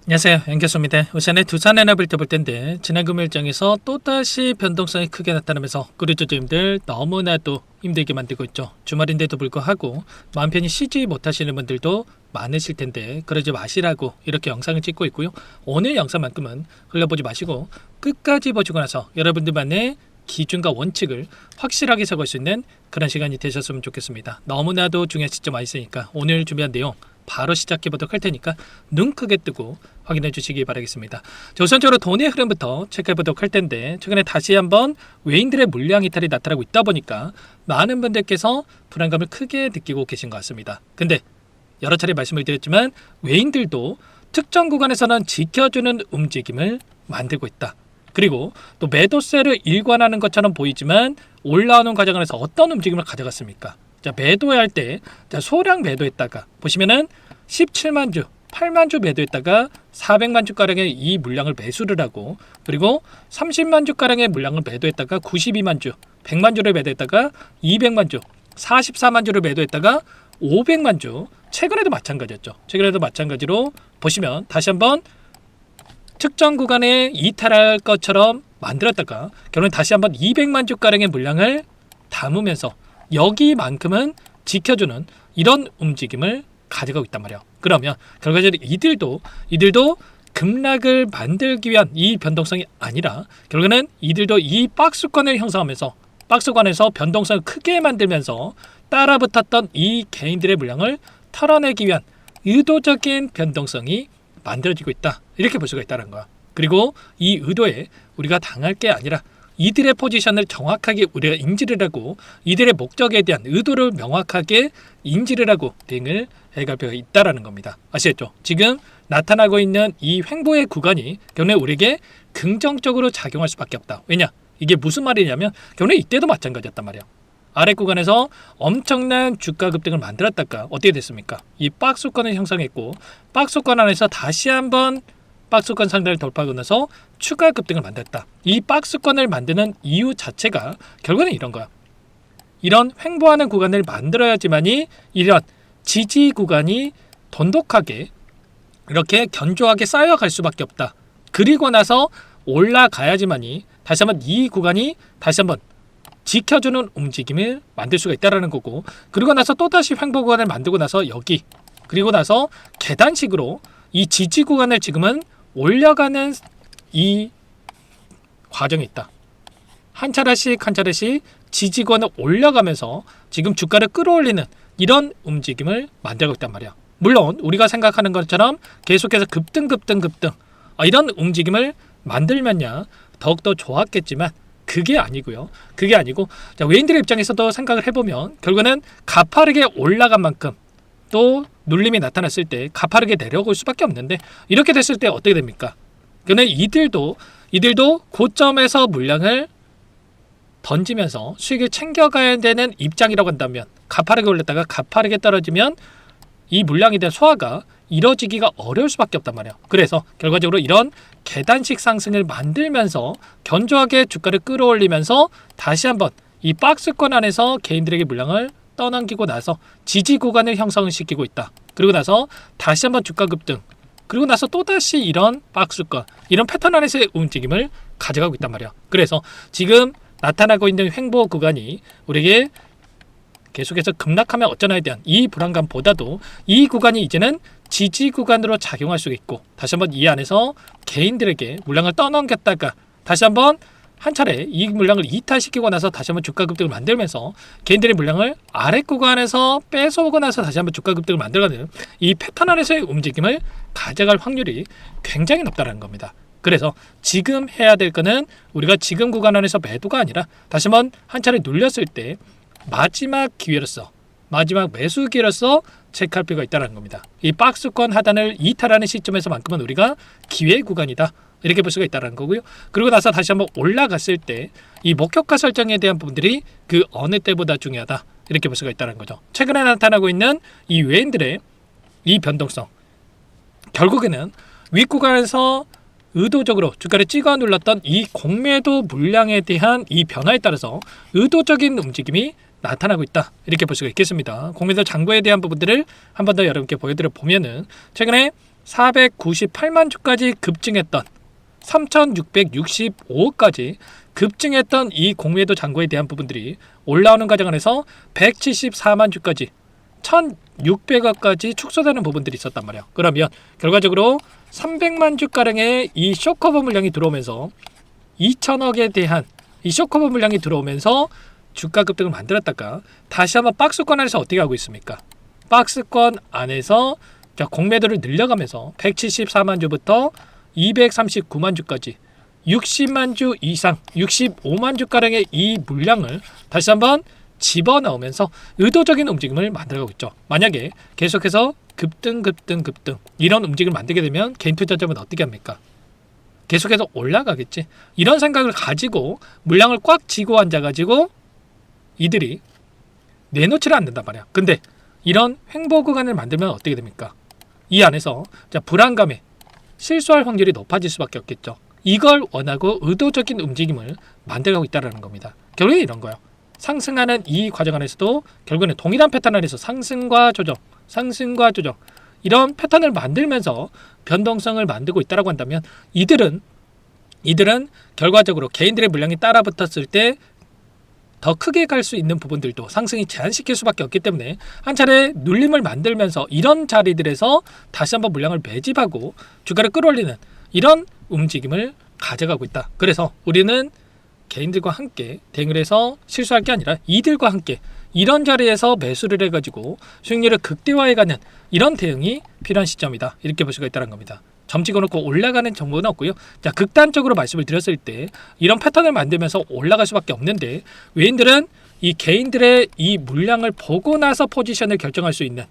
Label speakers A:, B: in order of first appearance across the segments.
A: 안녕하세요, 연결소입니다. 우선에 두산 엔업을 볼 텐데 지난 금요일장에서 또다시 변동성이 크게 나타나면서 꾸리조조님들 너무나도 힘들게 만들고 있죠. 주말인데도 불구하고 마음 편히 쉬지 못하시는 분들도 많으실 텐데 그러지 마시라고 이렇게 영상을 찍고 있고요. 오늘 영상만큼은 흘려보지 마시고 끝까지 보시고 나서 여러분들만의 기준과 원칙을 확실하게 세울 수 있는 그런 시간이 되셨으면 좋겠습니다. 너무나도 중요한 시점 와 있으니까 오늘 준비한 내용 바로 시작해 보도록 할 테니까 눈 크게 뜨고 확인해 주시기 바라겠습니다. 자, 우선적으로 돈의 흐름부터 체크해 보도록 할 텐데 최근에 다시 한번 외인들의 물량 이탈이 나타나고 있다 보니까 많은 분들께서 불안감을 크게 느끼고 계신 것 같습니다. 근데 여러 차례 말씀을 드렸지만 외인들도 특정 구간에서는 지켜주는 움직임을 만들고 있다. 그리고 또 매도세를 일관하는 것처럼 보이지만 올라오는 과정에서 어떤 움직임을 가져갔습니까? 자, 매도할 때 소량 매도했다가 보시면은 17만 주, 8만 주 매도했다가 400만 주가량의 이 물량을 매수를 하고, 그리고 30만 주가량의 물량을 매도했다가 92만 주, 100만 주를 매도했다가 200만 주, 44만 주를 매도했다가 500만 주, 최근에도 마찬가지였죠. 최근에도 마찬가지로 보시면 다시 한번 특정 구간에 이탈할 것처럼 만들었다가 결국엔 다시 한번 200만 주가량의 물량을 담으면서 여기만큼은 지켜주는 이런 움직임을 가져가고 있단 말이에요. 그러면 결과적으로 이들도 급락을 만들기 위한 이 변동성이 아니라 결국에는 이들도 이 박스권을 형성하면서 박스권에서 변동성을 크게 만들면서 따라붙었던 이 개인들의 물량을 털어내기 위한 의도적인 변동성이 만들어지고 있다. 이렇게 볼 수가 있다는 거야. 그리고 이 의도에 우리가 당할 게 아니라 이들의 포지션을 정확하게 우리가 인지를 하고 이들의 목적에 대한 의도를 명확하게 인지를 하고 대응을 해갈 필요가 있다는 겁니다. 아시겠죠? 지금 나타나고 있는 이 횡보의 구간이 결국에 우리에게 긍정적으로 작용할 수밖에 없다. 왜냐? 이게 무슨 말이냐면 결국에 이때도 마찬가지였단 말이야. 아래 구간에서 엄청난 주가 급등을 만들었다가 어떻게 됐습니까? 이 박스권을 형성했고 박스권 안에서 다시 한번 박스권 상단을 돌파하고 나서 추가 급등을 만들었다. 이 박스권을 만드는 이유 자체가 결국은 이런 거야. 이런 횡보하는 구간을 만들어야지만이 이런 지지 구간이 돈독하게 이렇게 견조하게 쌓여갈 수밖에 없다. 그리고 나서 올라가야지만이 다시 한번 이 구간이 다시 한번 지켜주는 움직임을 만들 수가 있다는 거고, 그리고 나서 또다시 횡보 구간을 만들고 나서 여기, 그리고 나서 계단식으로 이 지지 구간을 지금은 올려가는 이 과정이 있다. 한 차례씩 지지권을 올려가면서 지금 주가를 끌어올리는 이런 움직임을 만들고 있단 말이야. 물론 우리가 생각하는 것처럼 계속해서 급등 이런 움직임을 만들면야 더욱더 좋았겠지만 그게 아니고요. 그게 아니고 외인들의 입장에서도 생각을 해보면 결국에는 가파르게 올라간 만큼 또 눌림이 나타났을 때 가파르게 내려올 수밖에 없는데 이렇게 됐을 때 어떻게 됩니까? 그러면 이들도 고점에서 물량을 던지면서 수익을 챙겨가야 되는 입장이라고 한다면 가파르게 올렸다가 가파르게 떨어지면 이 물량에 대한 소화가 이뤄지기가 어려울 수밖에 없단 말이에요. 그래서 결과적으로 이런 계단식 상승을 만들면서 견조하게 주가를 끌어올리면서 다시 한번 이 박스권 안에서 개인들에게 물량을 떠넘기고 나서 지지 구간을 형성시키고 있다. 그리고 나서 다시 한번 주가 급등, 그리고 나서 또다시 이런 박스권, 이런 패턴 안에서의 움직임을 가져가고 있단 말이야. 그래서 지금 나타나고 있는 횡보 구간이 우리에게 계속해서 급락하면 어쩌나에 대한 이 불안감보다도 이 구간이 이제는 지지 구간으로 작용할 수 있고 다시 한번 이 안에서 개인들에게 물량을 떠넘겼다가 다시 한번 한 차례 이 물량을 이탈시키고 나서 다시 한번 주가 급등을 만들면서 개인들의 물량을 아래 구간에서 뺏어오고 나서 다시 한번 주가 급등을 만들어가는 이 패턴 안에서의 움직임을 가져갈 확률이 굉장히 높다는 겁니다. 그래서 지금 해야 될 거는 우리가 지금 구간 안에서 매도가 아니라 다시 한번 한 차례 눌렸을 때 마지막 기회로서, 마지막 매수 기회로서 체크할 필요가 있다는 겁니다. 이 박스권 하단을 이탈하는 시점에서만큼은 우리가 기회 구간이다. 이렇게 볼 수가 있다는 거고요. 그리고 나서 다시 한번 올라갔을 때 이 목표가 설정에 대한 부분들이 그 어느 때보다 중요하다. 이렇게 볼 수가 있다는 거죠. 최근에 나타나고 있는 이 외인들의 이 변동성, 결국에는 윗구간에서 의도적으로 주가를 찍어 눌렀던 이 공매도 물량에 대한 이 변화에 따라서 의도적인 움직임이 나타나고 있다. 이렇게 볼 수가 있겠습니다. 공매도 잔고에 대한 부분들을 한 번 더 여러분께 보여드려 보면은 최근에 498만 주까지 급증했던 3,665억까지 급증했던 이 공매도 잔고에 대한 부분들이 올라오는 과정 안에서 174만 주까지 1,600억까지 축소되는 부분들이 있었단 말이야. 그러면 결과적으로 300만 주가량의 이 쇼커버 물량이 들어오면서 2,000억에 대한 이 쇼커버 물량이 들어오면서 주가 급등을 만들었다가 다시 한번 박스권 안에서 어떻게 하고 있습니까? 박스권 안에서 공매도를 늘려가면서 174만 주부터 239만 주까지 60만 주 이상 65만 주가량의 이 물량을 다시 한번 집어넣으면서 의도적인 움직임을 만들어가고 있죠. 만약에 계속해서 급등 이런 움직임을 만들게 되면 개인 투자자는 어떻게 합니까? 계속해서 올라가겠지. 이런 생각을 가지고 물량을 꽉 쥐고 앉아가지고 이들이 내놓지를 않는단 말이야. 근데 이런 횡보 구간을 만들면 어떻게 됩니까? 이 안에서 불안감에 실수할 확률이 높아질 수밖에 없겠죠. 이걸 원하고 의도적인 움직임을 만들어가고 있다는 겁니다. 결국에 이런 거예요. 상승하는 이 과정 안에서도 결국에는 동일한 패턴 안에서 상승과 조정 이런 패턴을 만들면서 변동성을 만들고 있다고 한다면 이들은 결과적으로 개인들의 물량이 따라붙었을 때 더 크게 갈 수 있는 부분들도 상승이 제한시킬 수밖에 없기 때문에 한 차례 눌림을 만들면서 이런 자리들에서 다시 한번 물량을 매집하고 주가를 끌어올리는 이런 움직임을 가져가고 있다. 그래서 우리는 개인들과 함께 대응을 해서 실수할 게 아니라 이들과 함께 이런 자리에서 매수를 해가지고 수익률을 극대화해가는 이런 대응이 필요한 시점이다. 이렇게 볼 수가 있다는 겁니다. 점 찍어놓고 올라가는 정보는 없고요. 자, 극단적으로 말씀을 드렸을 때 이런 패턴을 만들면서 올라갈 수밖에 없는데 외인들은 이 개인들의 이 물량을 보고 나서 포지션을 결정할 수 있는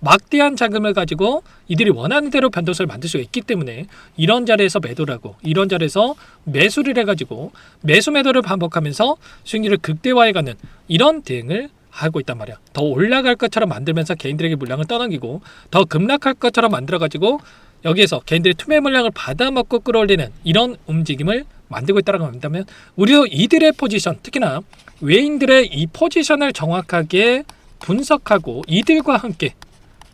A: 막대한 자금을 가지고 이들이 원하는 대로 변동성을 만들 수가 있기 때문에 이런 자리에서 매도를 하고 이런 자리에서 매수를 해가지고 매수 매도를 반복하면서 수익률을 극대화해가는 이런 대응을 하고 있단 말이야. 더 올라갈 것처럼 만들면서 개인들에게 물량을 떠넘기고 더 급락할 것처럼 만들어가지고 여기에서 개인들이 투매 물량을 받아먹고 끌어올리는 이런 움직임을 만들고 있다고 한다면 우리도 이들의 포지션, 특히나 외인들의 이 포지션을 정확하게 분석하고 이들과 함께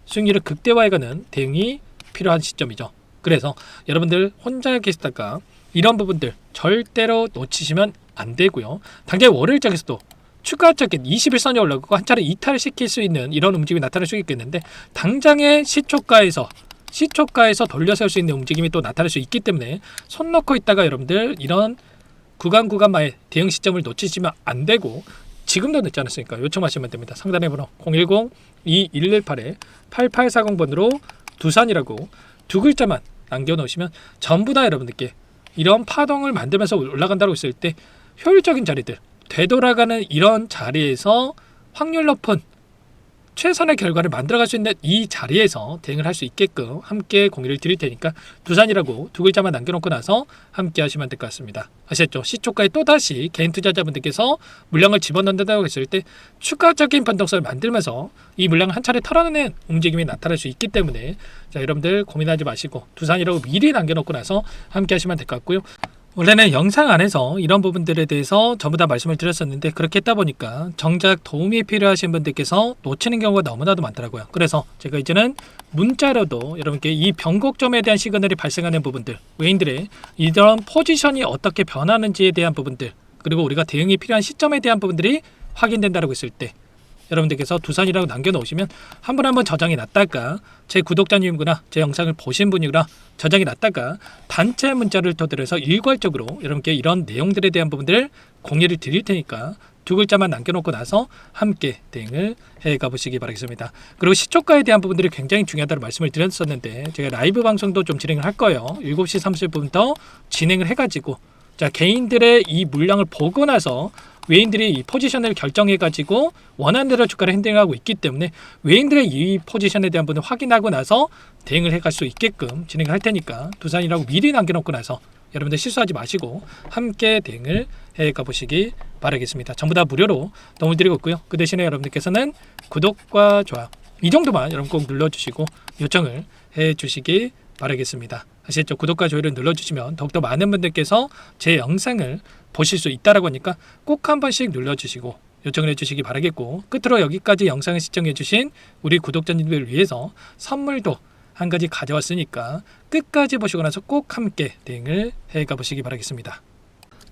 A: 수익률을 극대화해가는 대응이 필요한 시점이죠. 그래서 여러분들 혼자 계시다가 이런 부분들 절대로 놓치시면 안 되고요. 당장 월요일장에서도 추가적인 21선이 올라가고 한 차례 이탈시킬 수 있는 이런 움직임이 나타날 수 있겠는데 당장의 시초가에서 돌려세울 수 있는 움직임이 또 나타날 수 있기 때문에 손 놓고 있다가 여러분들 이런 구간마의 대응 시점을 놓치시면 안 되고 지금도 늦지 않았으니까 요청하시면 됩니다. 상단의 번호 010-2118-8840번으로 두산이라고 두 글자만 남겨놓으시면 전부 다 여러분들께 이런 파동을 만들면서 올라간다고 했을 때 효율적인 자리들 되돌아가는 이런 자리에서 확률 높은 최선의 결과를 만들어갈 수 있는 이 자리에서 대응을 할 수 있게끔 함께 공유를 드릴 테니까 두산이라고 두 글자만 남겨놓고 나서 함께 하시면 될 것 같습니다. 아시겠죠? 시초가에 또다시 개인 투자자분들께서 물량을 집어넣는다고 했을 때 추가적인 변동성을 만들면서 이 물량을 한 차례 털어내는 움직임이 나타날 수 있기 때문에 자, 여러분들 고민하지 마시고 두산이라고 미리 남겨놓고 나서 함께 하시면 될 것 같고요. 원래는 영상 안에서 이런 부분들에 대해서 전부 다 말씀을 드렸었는데 그렇게 했다 보니까 정작 도움이 필요하신 분들께서 놓치는 경우가 너무나도 많더라고요. 그래서 제가 이제는 문자로도 여러분께 이 변곡점에 대한 시그널이 발생하는 부분들, 외인들의 이런 포지션이 어떻게 변하는지에 대한 부분들, 그리고 우리가 대응이 필요한 시점에 대한 부분들이 확인된다고 했을 때 여러분들께서 두산이라고 남겨놓으시면 한 번 저장이 났다가 제 구독자님이구나, 제 영상을 보신 분이구나 저장이 났다가 단체 문자를 토대로 일괄적으로 여러분께 이런 내용들에 대한 부분들을 공유를 드릴 테니까 두 글자만 남겨놓고 나서 함께 대응을 해가 보시기 바라겠습니다. 그리고 시초가에 대한 부분들이 굉장히 중요하다는 말씀을 드렸었는데 제가 라이브 방송도 좀 진행을 할 거예요. 7시 30분부터 진행을 해가지고 자, 개인들의 이 물량을 보고 나서 외인들이 이 포지션을 결정해가지고 원하는 대로 주가를 핸들하고 있기 때문에 외인들의 이 포지션에 대한 부분을 확인하고 나서 대응을 해갈 수 있게끔 진행을 할 테니까 두산이라고 미리 남겨놓고 나서 여러분들 실수하지 마시고 함께 대응을 해가 보시기 바라겠습니다. 전부 다 무료로 도움을 드리고 있고요. 그 대신에 여러분들께서는 구독과 좋아요 이 정도만 여러분 꼭 눌러주시고 요청을 해주시기 바라겠습니다. 아시겠죠? 구독과 좋아요를 눌러주시면 더욱더 많은 분들께서 제 영상을 보실 수 있다라고 하니까 꼭 한 번씩 눌러주시고 요청을 해주시기 바라겠고 끝으로 여기까지 영상을 시청해주신 우리 구독자님들을 위해서 선물도 한 가지 가져왔으니까 끝까지 보시고 나서 꼭 함께 대응을 해가 보시기 바라겠습니다.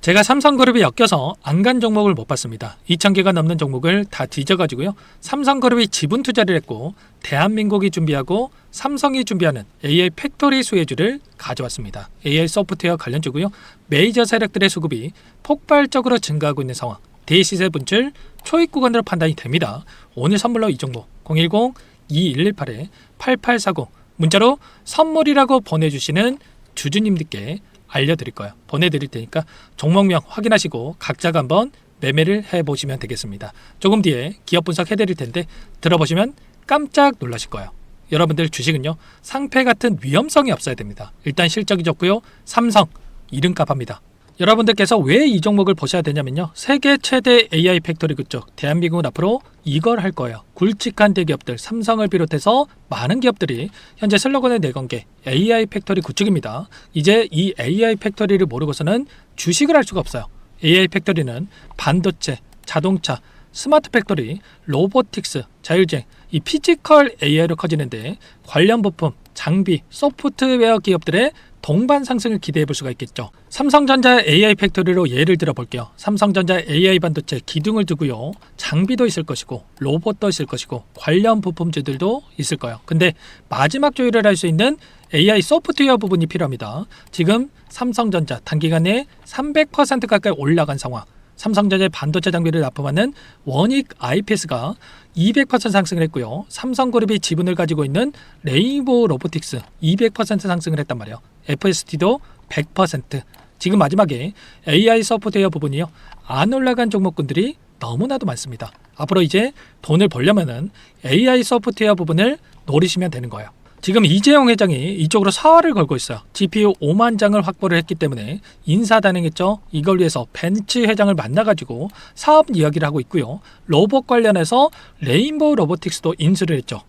A: 제가 삼성그룹이 엮여서 안 간 종목을 못 봤습니다. 2,000개가 넘는 종목을 다 뒤져가지고요. 삼성그룹이 지분 투자를 했고 대한민국이 준비하고 삼성이 준비하는 AI 팩토리 수혜주를 가져왔습니다. AI 소프트웨어 관련주고요. 메이저 세력들의 수급이 폭발적으로 증가하고 있는 상황. 대시세 분출 초입 구간으로 판단이 됩니다. 오늘 선물로 이 종목 010-2118-8840 문자로 선물이라고 보내주시는 주주님들께 알려드릴 거예요. 보내드릴 테니까 종목명 확인하시고 각자가 한번 매매를 해보시면 되겠습니다. 조금 뒤에 기업 분석 해드릴 텐데 들어보시면 깜짝 놀라실 거예요. 여러분들 주식은요 상패 같은 위험성이 없어야 됩니다. 일단 실적이 좋고요. 삼성 이름값 합니다. 여러분들께서 왜 이 종목을 보셔야 되냐면요. 세계 최대 AI 팩토리 그쪽 대한민국은 앞으로 이걸 할 거예요. 굵직한 대기업들 삼성을 비롯해서 많은 기업들이 현재 슬로건을 내건 게 AI 팩토리 구축입니다. 이제 이 AI 팩토리를 모르고서는 주식을 할 수가 없어요. AI 팩토리는 반도체, 자동차, 스마트 팩토리, 로보틱스, 자율주행, 이 피지컬 AI로 커지는데 관련 부품, 장비, 소프트웨어 기업들의 동반 상승을 기대해 볼 수가 있겠죠. 삼성전자 AI 팩토리로 예를 들어 볼게요. 삼성전자 AI 반도체 기둥을 두고요. 장비도 있을 것이고 로봇도 있을 것이고 관련 부품주들도 있을 거예요. 근데 마지막 조율을 할 수 있는 AI 소프트웨어 부분이 필요합니다. 지금 삼성전자 단기간에 300% 가까이 올라간 상황. 삼성전자의 반도체 장비를 납품하는 원익 IPS가 200% 상승을 했고요. 삼성그룹이 지분을 가지고 있는 레인보우 로보틱스 200% 상승을 했단 말이에요. FST도 100%. 지금 마지막에 AI 소프트웨어 부분이요. 안 올라간 종목군들이 너무나도 많습니다. 앞으로 이제 돈을 벌려면은 AI 소프트웨어 부분을 노리시면 되는 거예요. 지금 이재용 회장이 이쪽으로 사활을 걸고 있어요. GPU 5만 장을 확보를 했기 때문에 인사단행했죠. 이걸 위해서 벤츠 회장을 만나가지고 사업 이야기를 하고 있고요. 로봇 관련해서 레인보우 로보틱스도 인수를 했죠.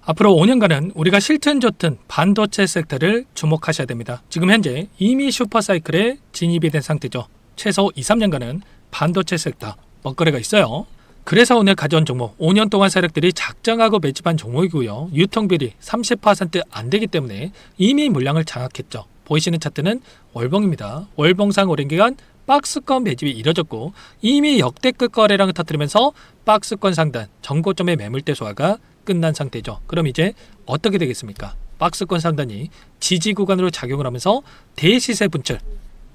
A: 앞으로 5년간은 우리가 싫든 좋든 반도체 섹터를 주목하셔야 됩니다. 지금 현재 이미 슈퍼사이클에 진입이 된 상태죠. 최소 2-3년간은 반도체 섹터 먹거리가 있어요. 그래서 오늘 가져온 종목 5년 동안 세력들이 작정하고 매집한 종목이고요. 유통비율이 30% 안 되기 때문에 이미 물량을 장악했죠. 보이시는 차트는 월봉입니다. 월봉상 오랜 기간 박스권 매집이 이뤄졌고 이미 역대급 거래량을 터뜨리면서 박스권 상단 전고점의 매물대 소화가 끝난 상태죠. 그럼 이제 어떻게 되겠습니까? 박스권 상단이 지지 구간으로 작용을 하면서 대시세 분출.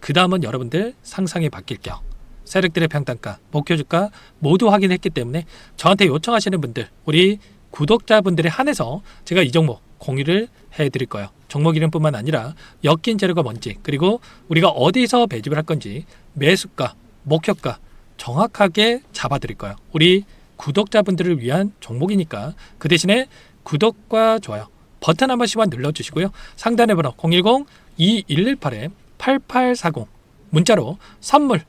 A: 그 다음은 여러분들 상상이 바뀔게요. 세력들의 평단가, 목표주가 모두 확인했기 때문에 저한테 요청하시는 분들, 우리 구독자분들에 한해서 제가 이 종목 공유를 해드릴 거예요. 종목 이름뿐만 아니라 엮인 재료가 뭔지, 그리고 우리가 어디서 매집을 할 건지 매수가, 목표가 정확하게 잡아드릴 거예요. 우리 구독자분들을 위한 종목이니까 그 대신에 구독과 좋아요 버튼 한 번씩만 눌러주시고요. 상단에 번호 010-2118-8840 문자로 선물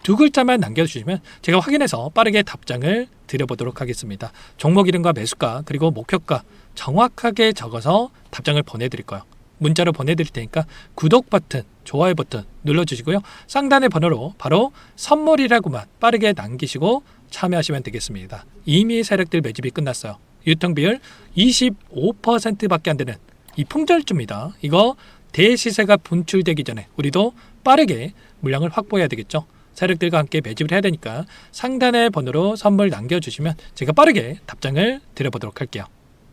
A: 두 글자만 남겨주시면 제가 확인해서 빠르게 답장을 드려보도록 하겠습니다. 종목 이름과 매수가 그리고 목표가 정확하게 적어서 답장을 보내드릴 거예요. 문자로 보내드릴 테니까 구독 버튼, 좋아요 버튼 눌러주시고요. 상단의 번호로 바로 선물이라고만 빠르게 남기시고 참여하시면 되겠습니다. 이미 세력들 매집이 끝났어요. 유통비율 25%밖에 안 되는 이 품절주입니다. 이거 대시세가 분출되기 전에 우리도 빠르게 물량을 확보해야 되겠죠. 세력들과 함께 매집을 해야 되니까 상단의 번호로 선물 남겨주시면 제가 빠르게 답장을 드려보도록 할게요.